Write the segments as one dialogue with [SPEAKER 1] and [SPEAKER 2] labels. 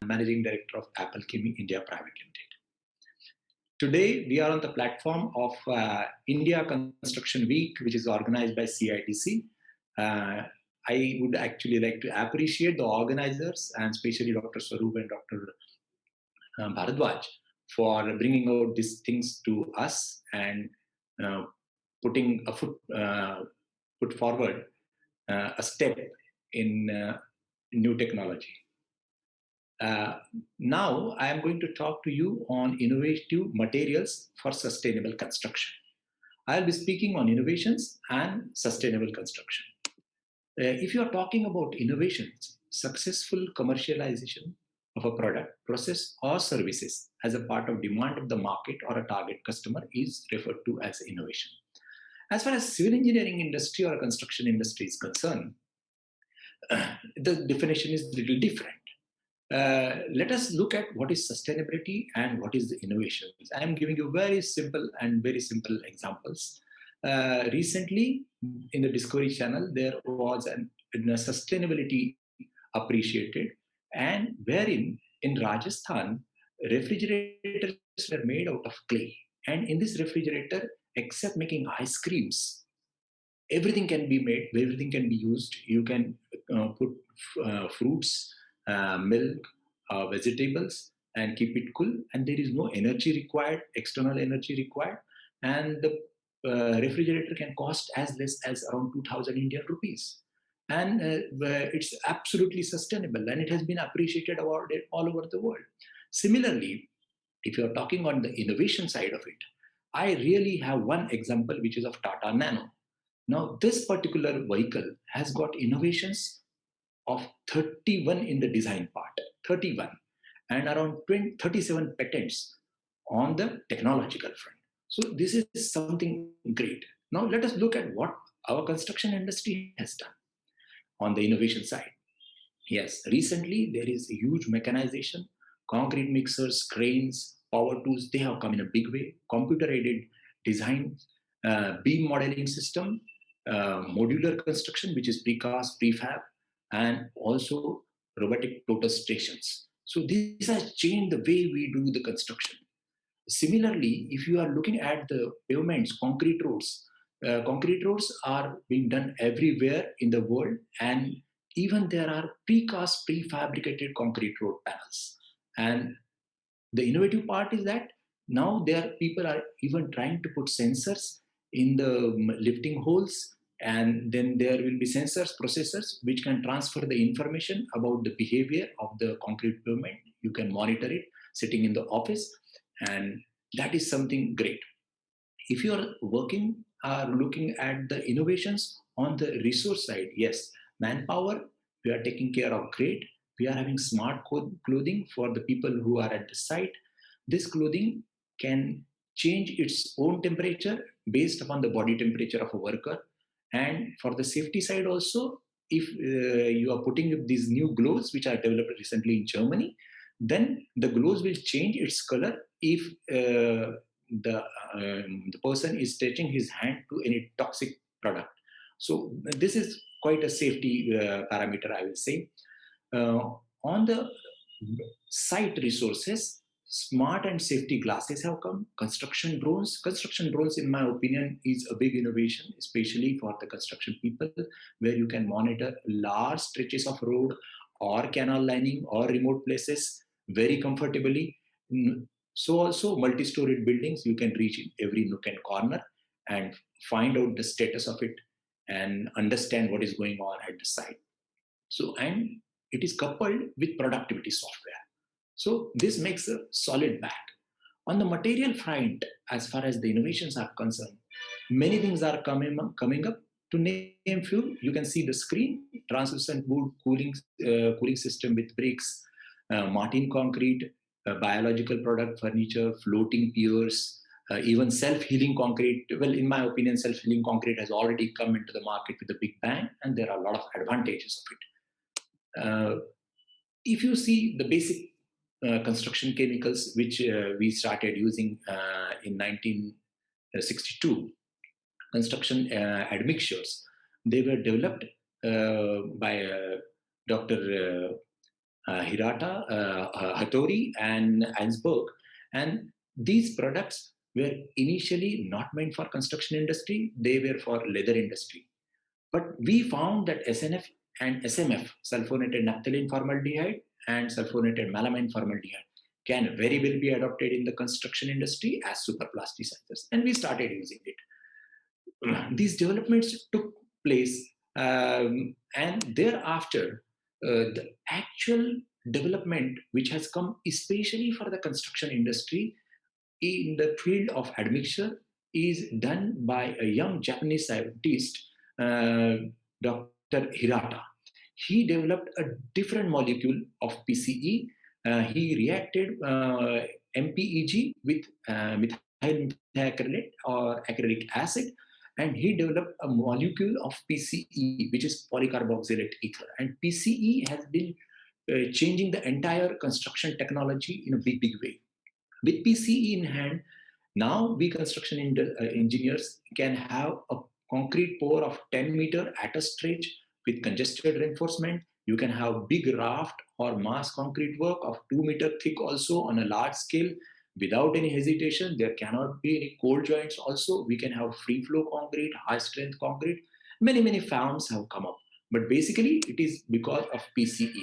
[SPEAKER 1] I'm Managing Director of Apple Chemie India Private Limited. Today, we are on the platform of India Construction Week, which is organized by CITC. I would actually like to appreciate the organizers and especially Dr. Swaroop and Dr. Bharadwaj for bringing out these things to us and uh, putting a put forward a step in new technology. Now, I am going to talk to you on innovative materials for sustainable construction. I'll be speaking on innovations and sustainable construction. If you are talking about innovations, successful commercialization of a product, process, or services as a part of demand of the market or a target customer is referred to as innovation. As far as civil engineering industry or construction industry is concerned, the definition is a little different. Let us look at what is sustainability and what is the innovations. I am giving you very simple examples. Recently, in the Discovery Channel, there was a sustainability appreciated, and wherein in Rajasthan, refrigerators were made out of clay. And in this refrigerator, except making ice creams, everything can be made, everything can be used. You can put fruits, milk, vegetables, and keep it cool. And there is no energy required, external energy required. And the refrigerator can cost as less as around 2000 Indian rupees. And it's absolutely sustainable, and it has been appreciated all over the world. Similarly, if you're talking on the innovation side of it, I really have one example, which is of Tata Nano. Now, this particular vehicle has got innovations of 31 in the design part, 31, and around 37 patents on the technological front. So this is something great. Now let us look at what our construction industry has done on the innovation side. Yes, recently there is a huge mechanization, concrete mixers, cranes, power tools, they have come in a big way, computer-aided design, beam modeling system, modular construction, which is precast, prefab, and also robotic total stations. So this has changed the way we do the construction. Similarly, if you are looking at the pavements, concrete roads are being done everywhere in the world, and even there are precast, prefabricated concrete road panels. And the innovative part is that now people are even trying to put sensors in the lifting holes, and then there will be sensors, processors, which can transfer the information about the behavior of the concrete pavement. You can monitor it sitting in the office, and that is something great. If you are looking at the innovations on the resource side, yes, manpower, we are taking care of great. We are having smart clothing for the people who are at the site. This clothing can change its own temperature based upon the body temperature of a worker. And for the safety side also, if you are putting these new gloves, which are developed recently in Germany, then the gloves will change its color if the person is touching his hand to any toxic product. So this is quite a safety parameter, I will say. On the site resources, smart and safety glasses have come. Construction drones, in my opinion, is a big innovation, especially for the construction people, where you can monitor large stretches of road or canal lining or remote places very comfortably. So also multi-storied buildings, you can reach in every nook and corner and find out the status of it and understand what is going on at the site. So, and it is coupled with productivity software. So this makes a solid bag. On the material front, as far as the innovations are concerned, many things are coming up. To name few, you can see the screen, translucent wood cooling system with bricks, Martin concrete, biological product furniture, floating piers, even self-healing concrete. Well, in my opinion, self-healing concrete has already come into the market with a big bang, and there are a lot of advantages of it. If you see the basic construction chemicals, which we started using in 1962, construction admixtures, they were developed by Dr. Hirata, Hattori, and Ansberg. And these products were initially not meant for construction industry; they were for leather industry. But we found that SNF and SMF, sulfonated naphthalene formaldehyde and sulfonated melamine formaldehyde, can very well be adopted in the construction industry as superplasticizers, and we started using it. These developments took place, and thereafter, the actual development which has come, especially for the construction industry, in the field of admixture, is done by a young Japanese scientist, uh, Dr. Hirata. He developed a different molecule of PCE. He reacted MPEG with methyl methacrylate or acrylic acid, and he developed a molecule of PCE, which is polycarboxylate ether. And PCE has been changing the entire construction technology in a big, big way. With PCE in hand, now we construction engineers can have a concrete pour of 10 meter at a stretch with congested reinforcement. You can have big raft or mass concrete work of 2 meter thick also on a large scale without any hesitation. There cannot be any cold joints also. We can have free flow concrete, high strength concrete. Many, many farms have come up. But basically, it is because of PCE.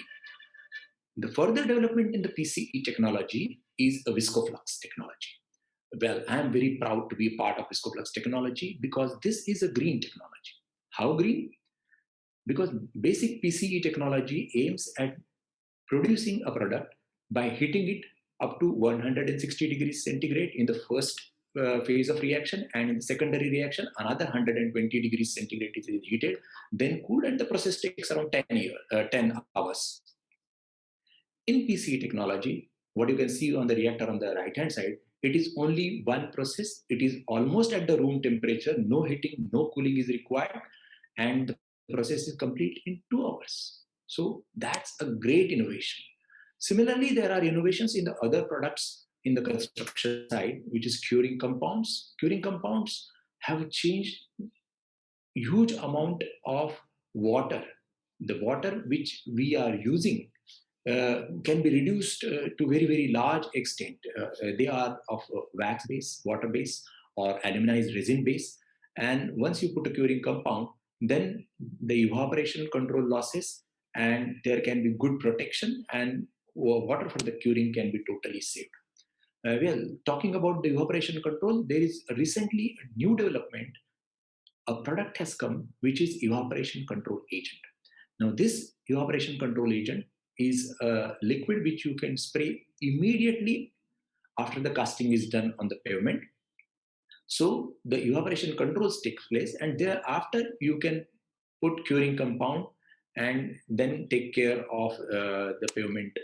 [SPEAKER 1] The further development in the PCE technology is a viscoflux technology. Well, I'm very proud to be a part of viscoflux technology because this is a green technology. How green? Because basic PCE technology aims at producing a product by heating it up to 160 degrees centigrade in the first phase of reaction, and in the secondary reaction another 120 degrees centigrade is heated, then cooled, and the process takes around 10 hours. In PCE technology, what you can see on the reactor on the right hand side, it is only one process. It is almost at the room temperature, no heating, no cooling is required, and the process is complete in 2 hours. So that's a great innovation. Similarly, there are innovations in the other products in the construction side, which is curing compounds. Curing compounds have changed huge amount of water. The water which we are using can be reduced to very, very large extent. They are of wax base, water base, or aluminized resin base. And once you put a curing compound, then the evaporation control losses, and there can be good protection, and water for the curing can be totally saved. Well, talking about the evaporation control, there is recently a new development. A product has come which is evaporation control agent. Now, this evaporation control agent is a liquid which you can spray immediately after the casting is done on the pavement. So the evaporation controls takes place, and thereafter you can put curing compound and then take care of the pavement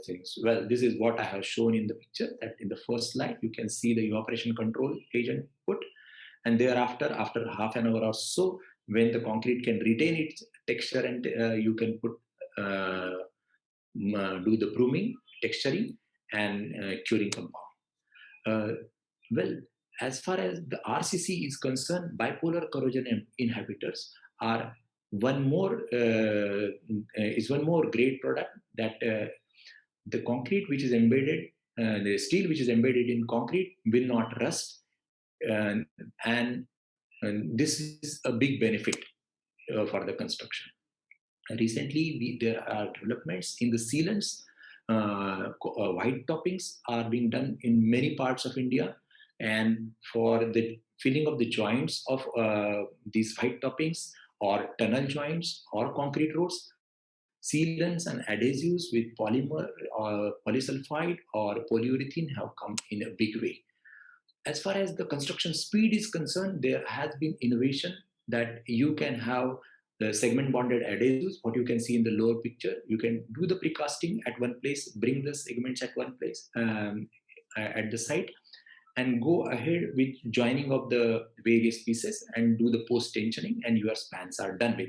[SPEAKER 1] things. Well, this is what I have shown in the picture. That in the first slide, you can see the evaporation control agent put, and thereafter, after half an hour or so, when the concrete can retain its texture, and you can put do the brooming, texturing, and curing compound. Uh, well, as far as the RCC is concerned, bipolar corrosion inhibitors are one more great product that the concrete which is embedded, the steel which is embedded in concrete will not rust, and, and this is a big benefit for the construction. Recently, there are developments in the sealants. White toppings are being done in many parts of India, and for the filling of the joints of these white toppings or tunnel joints or concrete roads, sealants and adhesives with polymer or polysulfide or polyurethane have come in a big way. As far as the construction speed is concerned, there has been innovation that you can have the segment bonded adhesives, what you can see in the lower picture. You can do the precasting at one place, bring the segments at one place at the site, and go ahead with joining of the various pieces and do the post tensioning, and your spans are done with.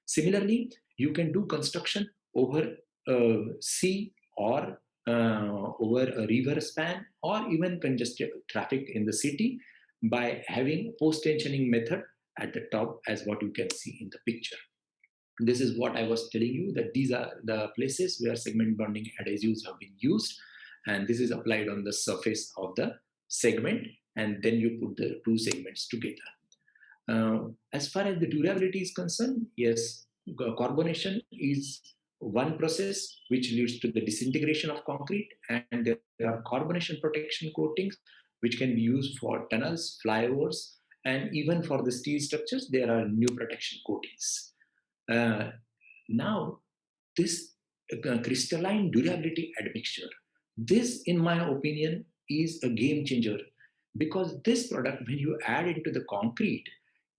[SPEAKER 1] Similarly, you can do construction over sea or over a river span or even congested traffic in the city by having post tensioning method at the top, as what you can see in the picture. This is what I was telling you, that these are the places where segment bonding adhesives have been used, and this is applied on the surface of the segment, and then you put the two segments together. As far as the durability is concerned, yes, carbonation is one process which leads to the disintegration of concrete, and there are carbonation protection coatings which can be used for tunnels, flyovers, and even for the steel structures, there are new protection coatings. Uh, Now, this crystalline durability admixture, this, in my opinion, is a game changer, because this product, when you add into the concrete,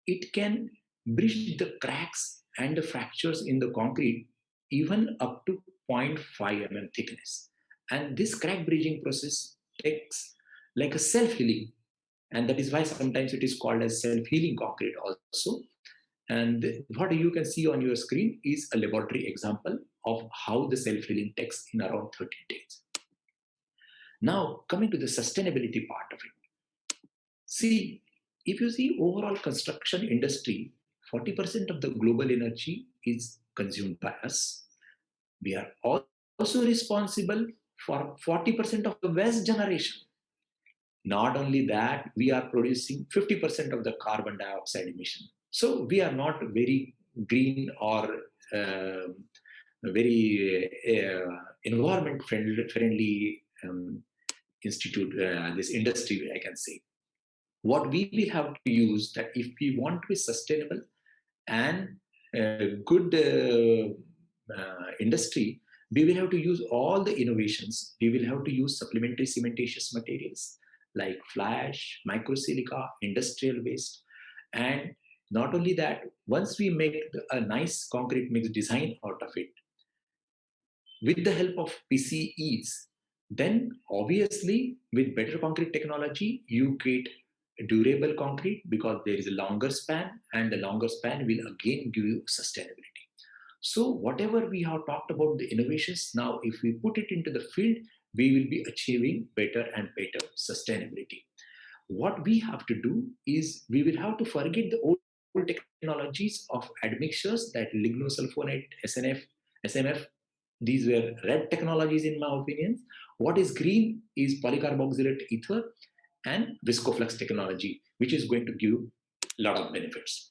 [SPEAKER 1] it can bridge the cracks and the fractures in the concrete even up to zero point 0.5 thickness. And this crack bridging process takes like a self-healing, and that is why sometimes it is called as self-healing concrete also. And what you can see on your screen is a laboratory example of how the self-healing takes in around 30 days. Now, coming to the sustainability part of it. See, if you see overall construction industry, 40% of the global energy is consumed by us. We are also responsible for 40% of the waste generation. Not only that, we are producing 50% of the carbon dioxide emission. So we are not very green or very environment friendly institute, this industry, I can say. What we will have to use, that if we want to be sustainable and good industry, we will have to use all the innovations. We will have to use supplementary cementitious materials like fly ash, microsilica, industrial waste. And not only that, once we make a nice concrete mix design out of it, with the help of PCEs, then obviously with better concrete technology, you get durable concrete because there is a longer span, and the longer span will again give you sustainability. So whatever we have talked about the innovations, now if we put it into the field, we will be achieving better and better sustainability. What we have to do is we will have to forget the old technologies of admixtures, that lignosulfonate, SNF, SMF. These were red technologies in my opinion. What is green is polycarboxylate ether and viscoflux technology, which is going to give a lot of benefits.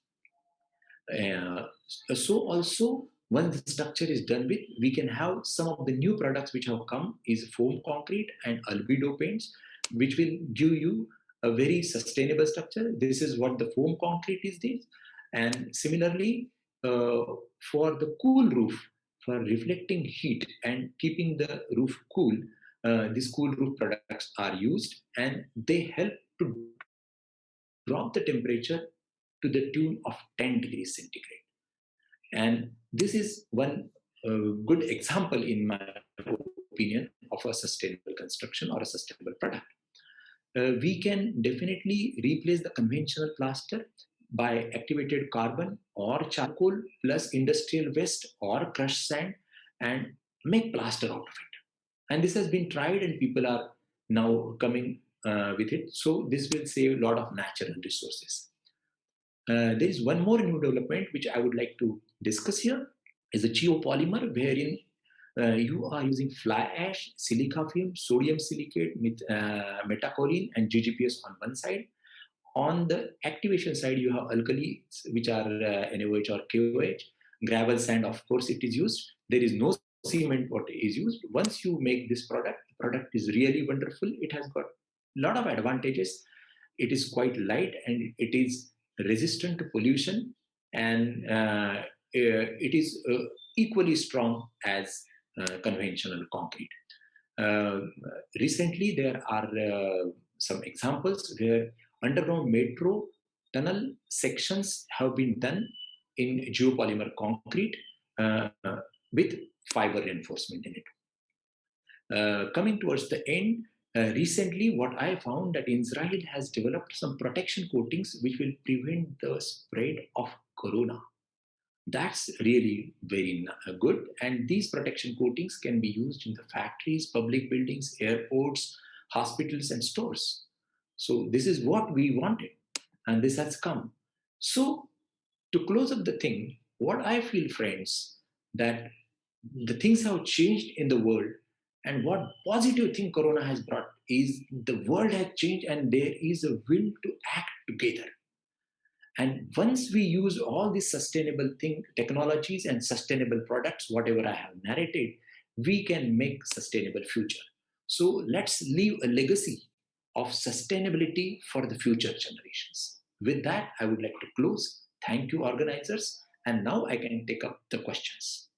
[SPEAKER 1] So also, once the structure is done with, we can have some of the new products which have come is foam concrete and albedo paints, which will give you a very sustainable structure. This is what the foam concrete is this. And similarly, uh, for the cool roof, for reflecting heat and keeping the roof cool, these cool roof products are used, and they help to drop the temperature to the tune of 10 degrees centigrade. And this is one good example, in my opinion, of a sustainable construction or a sustainable product. We can definitely replace the conventional plaster by activated carbon or charcoal plus industrial waste or crushed sand, and make plaster out of it. And this has been tried, and people are now coming with it. So this will save a lot of natural resources. There is one more new development which I would like to discuss here, is a geopolymer, wherein you are using fly ash, silica film, sodium silicate, with metacholine and GGPS on one side. On the activation side, you have alkalis, which are NaOH or KOH. Gravel sand, of course, it is used. There is no cement what is used. Once you make this product, the product is really wonderful. It has got a lot of advantages. It is quite light, and it is resistant to pollution, and it is equally strong as conventional concrete. Uh, Recently, there are some examples where underground metro tunnel sections have been done in geopolymer concrete uh, with fiber reinforcement in it. Coming towards the end, recently what I found that Israel has developed some protection coatings which will prevent the spread of corona. That's really very good. And these protection coatings can be used in the factories, public buildings, airports, hospitals, and stores. So this is what we wanted, and this has come. So to close up the thing, what I feel, friends, that the things have changed in the world, and what positive thing Corona has brought is the world has changed and there is a will to act together. And once we use all these sustainable technologies and sustainable products, whatever I have narrated, we can make sustainable future. So let's leave a legacy of sustainability for the future generations. With that, I would like to close. Thank you, organizers. And now I can take up the questions.